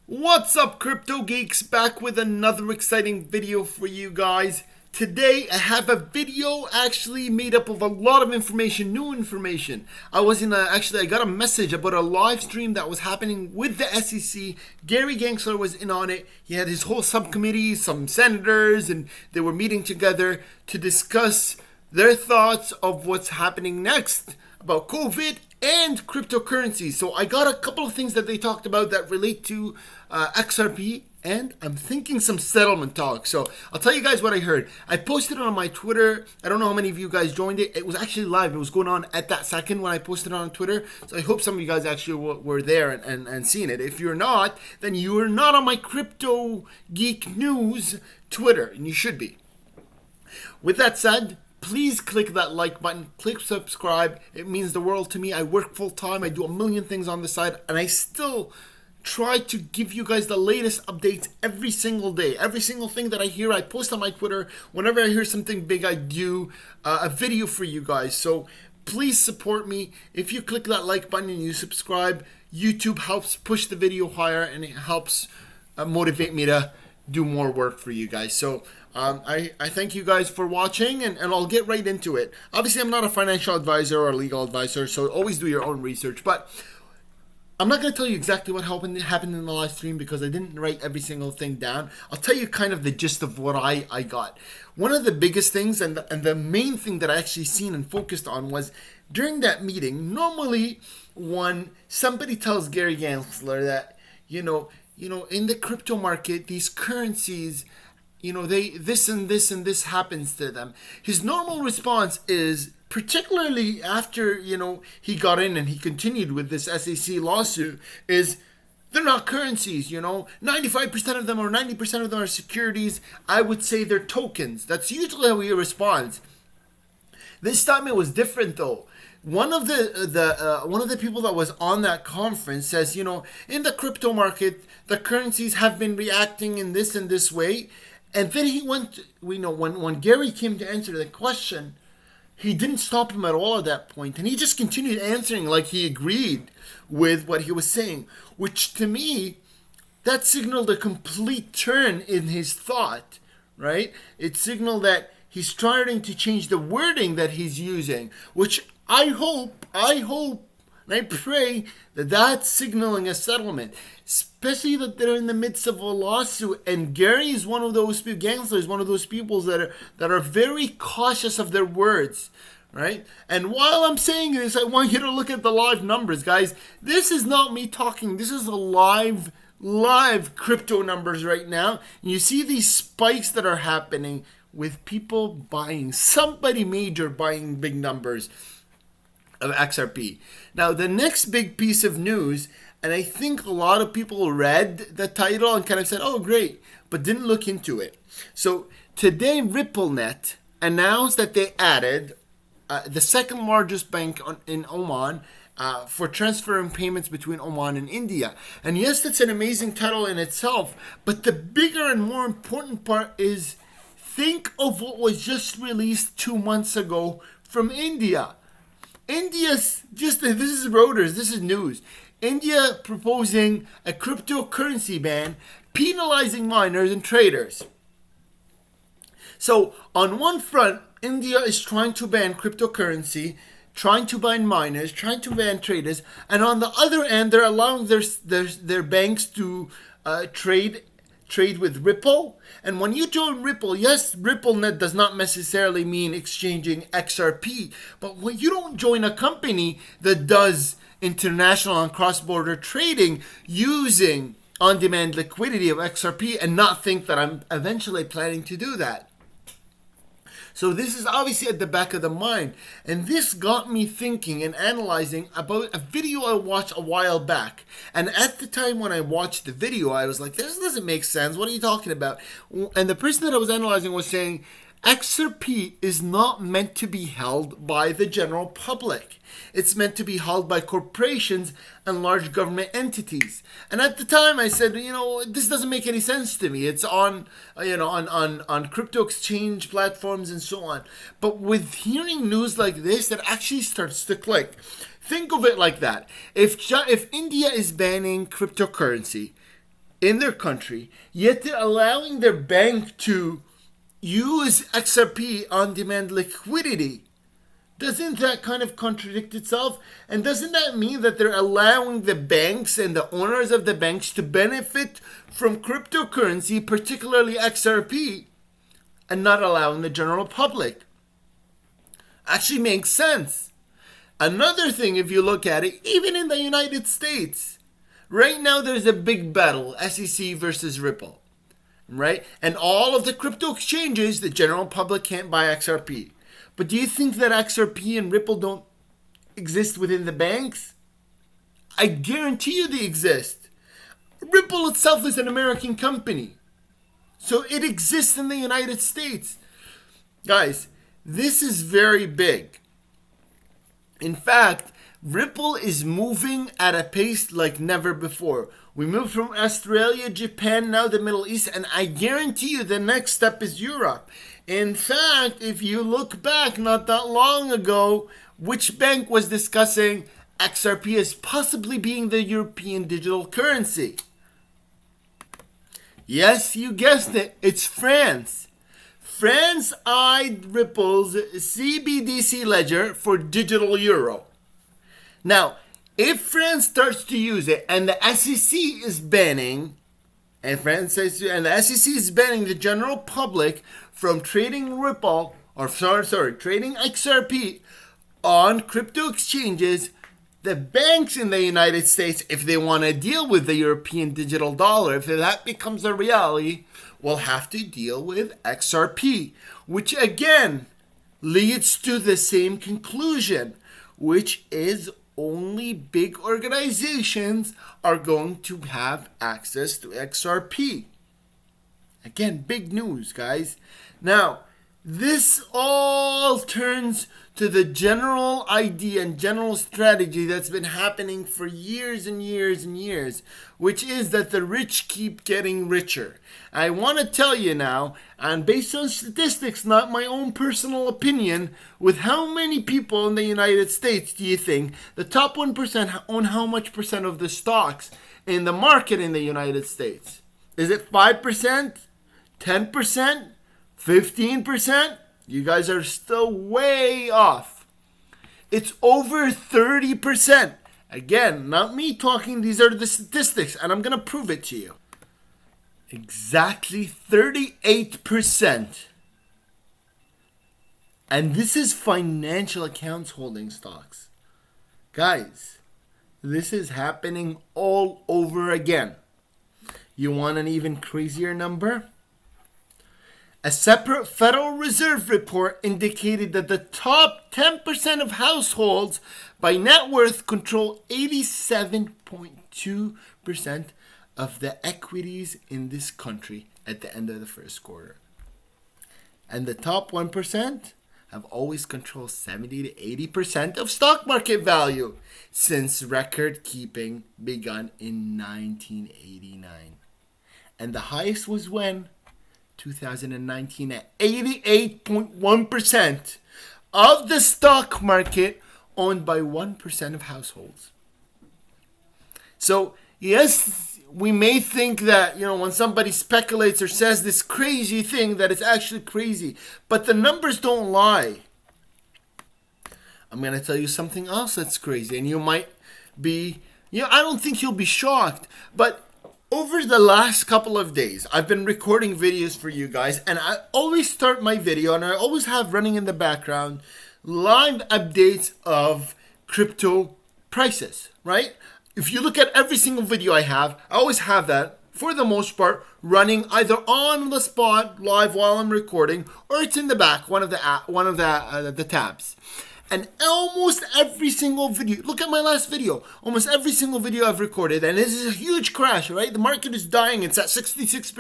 What's up, crypto geeks? Back with another exciting video for you guys. Today I have a video actually made up of a lot of information, new information. I got a message about a live stream that was happening with the SEC. Gary Gensler was in on it. He had his whole subcommittee, some senators, and they were meeting together to discuss their thoughts of what's happening next about COVID and cryptocurrency. So I got a couple of things that they talked about that relate to XRP, and I'm thinking some settlement talk. So I'll tell you guys what I heard. I posted it on my Twitter. I don't know how many of you guys joined it. It was actually live. It was going on at that second when I posted it on Twitter. So I hope some of you guys actually were there and seen it. If you're not, then you are not on my Crypto Geek News Twitter, and you should be. With that said, please click that like button, click subscribe. It means the world to me. I work full time. I do a million things on the side, and I still try to give you guys the latest updates every single day. Every single thing that I hear, I post on my Twitter. Whenever I hear something big, I do a video for you guys. So please support me. If you click that like button and you subscribe, YouTube helps push the video higher, and it helps motivate me to do more work for you guys. So I thank you guys for watching, and I'll get right into it. Obviously, I'm not a financial advisor or a legal advisor, so always do your own research. But I'm not going to tell you exactly what happened in the live stream because I didn't write every single thing down. I'll tell you kind of the gist of what I got. One of the biggest things and the main thing that I actually seen and focused on was during that meeting, normally when somebody tells Gary Gensler that, you know, in the crypto market, these currencies, this and this and this happens to them. His normal response is, particularly after, he got in and he continued with this SEC lawsuit, is they're not currencies, 95% of them or 90% of them are securities. I would say they're tokens. That's usually how he responds. This time it was different though. One of the people that was on that conference says, in the crypto market, the currencies have been reacting in this and this way. And then he went, when Gary came to answer the question, he didn't stop him at all at that point, and he just continued answering like he agreed with what he was saying, which to me, that signaled a complete turn in his thought, right? It signaled that he's starting to change the wording that he's using, which I hope, and I pray that that's signaling a settlement, especially that they're in the midst of a lawsuit. And Gary is one of those people, Gensler is one of those people that are very cautious of their words, right? And while I'm saying this, I want you to look at the live numbers, guys. This is not me talking. This is a live crypto numbers right now. And you see these spikes that are happening with people buying, somebody major buying big numbers of XRP. Now, the next big piece of news, and I think a lot of people read the title and kind of said, oh, great, but didn't look into it. So today, RippleNet announced that they added the second largest bank in Oman for transferring payments between Oman and India. And yes, that's an amazing title in itself, but the bigger and more important part is think of what was just released 2 months ago from India. India's this is Reuters, this is news. India proposing a cryptocurrency ban penalizing miners and traders. So on one front, India is trying to ban cryptocurrency, trying to ban miners, trying to ban traders, and on the other end, they're allowing their banks to trade with Ripple. And when you join Ripple, yes, RippleNet does not necessarily mean exchanging XRP, but when you don't join a company that does international and cross-border trading using on-demand liquidity of XRP and not think that I'm eventually planning to do that. So this is obviously at the back of the mind. And this got me thinking and analyzing about a video I watched a while back. And at the time when I watched the video, I was like, this doesn't make sense. What are you talking about? And the person that I was analyzing was saying, XRP is not meant to be held by the general public. It's meant to be held by corporations and large government entities. And at the time I said, this doesn't make any sense to me. It's on crypto exchange platforms and so on. But with hearing news like this, it actually starts to click. Think of it like that. If India is banning cryptocurrency, in their country, yet they're allowing their bank to use XRP on-demand liquidity. Doesn't that kind of contradict itself? And doesn't that mean that they're allowing the banks and the owners of the banks to benefit from cryptocurrency, particularly XRP, and not allowing the general public? Actually makes sense. Another thing, if you look at it, even in the United States, right now there's a big battle, SEC versus Ripple, right? And all of the crypto exchanges, the general public can't buy XRP. But do you think that XRP and Ripple don't exist within the banks? I guarantee you they exist. Ripple itself is an American company. So it exists in the United States. Guys, this is very big. In fact, Ripple is moving at a pace like never before. We moved from Australia, Japan, now the Middle East, and I guarantee you the next step is Europe. In fact, if you look back not that long ago, which bank was discussing XRP as possibly being the European digital currency? Yes, you guessed it. It's France. France eyed Ripple's CBDC ledger for digital euro. Now, if France starts to use it and the SEC is banning, and the SEC is banning the general public from trading Ripple, or trading XRP on crypto exchanges, the banks in the United States, if they want to deal with the European digital dollar, if that becomes a reality, will have to deal with XRP, which again leads to the same conclusion, which is only big organizations are going to have access to XRP. Again, big news, guys. Now, this all turns to the general idea and general strategy that's been happening for years and years and years, which is that the rich keep getting richer. I want to tell you now, and based on statistics, not my own personal opinion, with how many people in the United States do you think the top 1% own how much percent of the stocks in the market in the United States? Is it 5%? 10%? 15%? You guys are still way off. It's over 30%. Again, not me talking, these are the statistics, and I'm going to prove it to you. Exactly 38%. And this is financial accounts holding stocks. Guys, this is happening all over again. You want an even crazier number? A separate Federal Reserve report indicated that the top 10% of households by net worth control 87.2% of the equities in this country at the end of the first quarter. And the top 1% have always controlled 70 to 80% of stock market value since record keeping begun in 1989. And the highest was when? 2019 at 88.1% of the stock market owned by 1% of households. So, yes, we may think that, when somebody speculates or says this crazy thing that it's actually crazy, but the numbers don't lie. I'm going to tell you something else that's crazy, and you might be, I don't think you'll be shocked, but over the last couple of days, I've been recording videos for you guys, and I always start my video, and I always have running in the background live updates of crypto prices, right? If you look at every single video I always have that, for the most part, running either on the spot, live while I'm recording, or it's in the back, one of the tabs. And almost every single video, look at my last video, almost every single video I've recorded, and this is a huge crash, right? The market is dying. It's at 66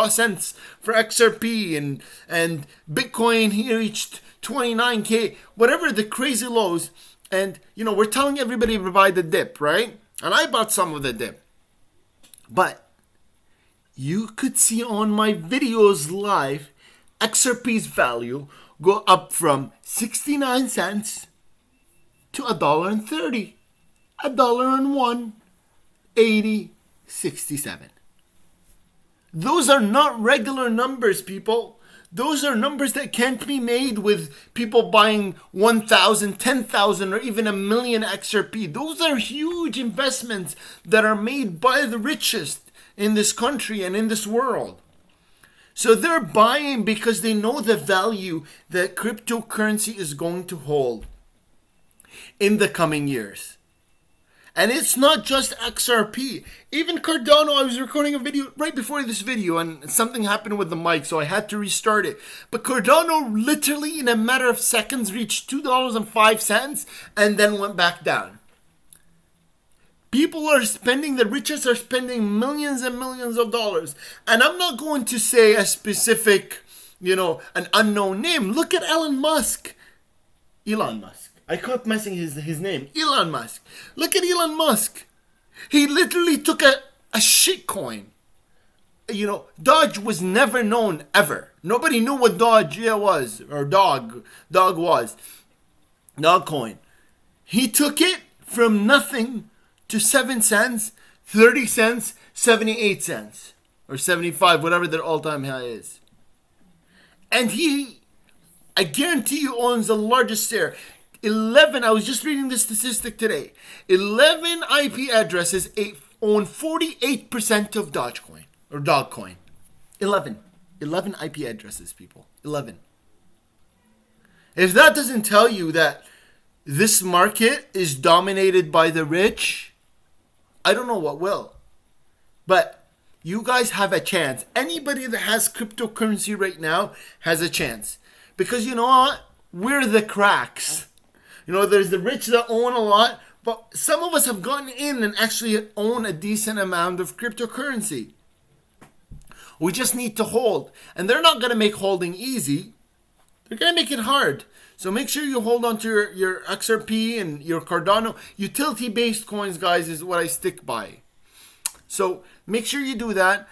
cents for XRP, and Bitcoin here reached 29K, whatever the crazy lows. And, we're telling everybody to buy the dip, right? And I bought some of the dip. But you could see on my videos live, XRP's value go up from 69 cents to $1.30, $1.01, 80, 67. Those are not regular numbers, people. Those are numbers that can't be made with people buying 1,000, 10,000, or even a million XRP. Those are huge investments that are made by the richest in this country and in this world. So they're buying because they know the value that cryptocurrency is going to hold in the coming years. And it's not just XRP. Even Cardano, I was recording a video right before this video and something happened with the mic, so I had to restart it. But Cardano literally in a matter of seconds reached $2.05 and then went back down. People are spending, the richest are spending millions and millions of dollars. And I'm not going to say a specific, an unknown name. Look at Elon Musk. I kept messing his name. Elon Musk. Look at Elon Musk. He literally took a shit coin. Doge was never known ever. Nobody knew what Doge was, or Dog was. Dogecoin. He took it from nothing to 7 cents, 30 cents, 78 cents, or 75, whatever their all-time high is. And I guarantee you, owns the largest share. 11, I was just reading this statistic today. 11 IP addresses own 48% of Dogecoin, or Dogecoin. 11 IP addresses, people. 11. If that doesn't tell you that this market is dominated by the rich, I don't know what will. But you guys have a chance. Anybody that has cryptocurrency right now has a chance. Because you know what? We're the cracks. There's the rich that own a lot, but some of us have gotten in and actually own a decent amount of cryptocurrency. We just need to hold. And they're not going to make holding easy. They're going to make it hard. So make sure you hold on to your XRP and your Cardano. Utility-based coins, guys, is what I stick by. So make sure you do that.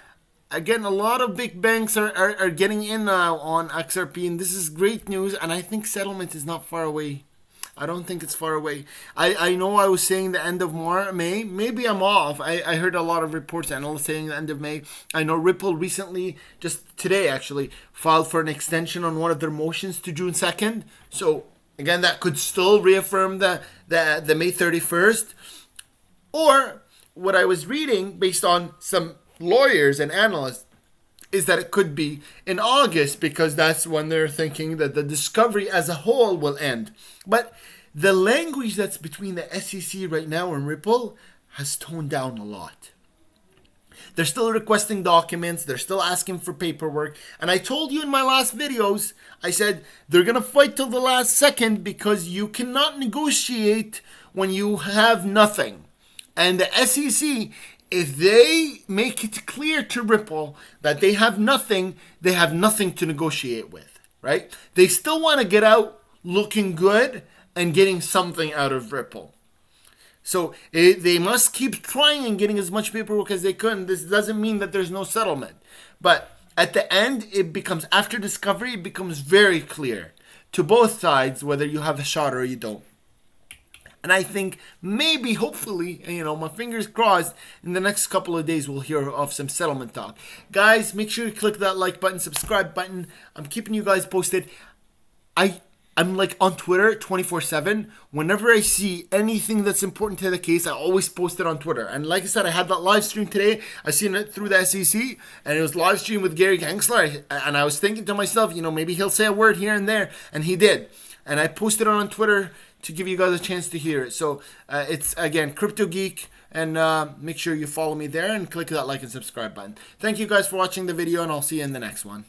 Again, a lot of big banks are getting in now on XRP, and this is great news. And I think settlement is not far away. I don't think it's far away. I know I was saying the end of May. Maybe I'm off. I heard a lot of reports, analysts saying the end of May. I know Ripple recently, just today actually, filed for an extension on one of their motions to June 2nd. So, again, that could still reaffirm the May 31st. Or, what I was reading, based on some lawyers and analysts, is that it could be in August, because that's when they're thinking that the discovery as a whole will end. But the language that's between the SEC right now and Ripple has toned down a lot. They're still requesting documents. They're still asking for paperwork. And I told you in my last videos, I said they're going to fight till the last second, because you cannot negotiate when you have nothing. And the SEC, if they make it clear to Ripple that they have nothing to negotiate with, right? They still want to get out looking good and getting something out of Ripple. So they must keep trying and getting as much paperwork as they can. This doesn't mean that there's no settlement. But at the end, it becomes, after discovery, it becomes very clear to both sides whether you have a shot or you don't. And I think maybe, hopefully, my fingers crossed, in the next couple of days we'll hear of some settlement talk. Guys, make sure you click that like button, subscribe button. I'm keeping you guys posted. I'm like on Twitter 24/7. Whenever I see anything that's important to the case, I always post it on Twitter. And like I said, I had that live stream today. I seen it through the SEC, and it was live stream with Gary Gensler. And I was thinking to myself, maybe he'll say a word here and there, and he did. And I posted it on Twitter to give you guys a chance to hear it. So it's, again, Crypto Geek, and make sure you follow me there and click that like and subscribe button. Thank you guys for watching the video, and I'll see you in the next one.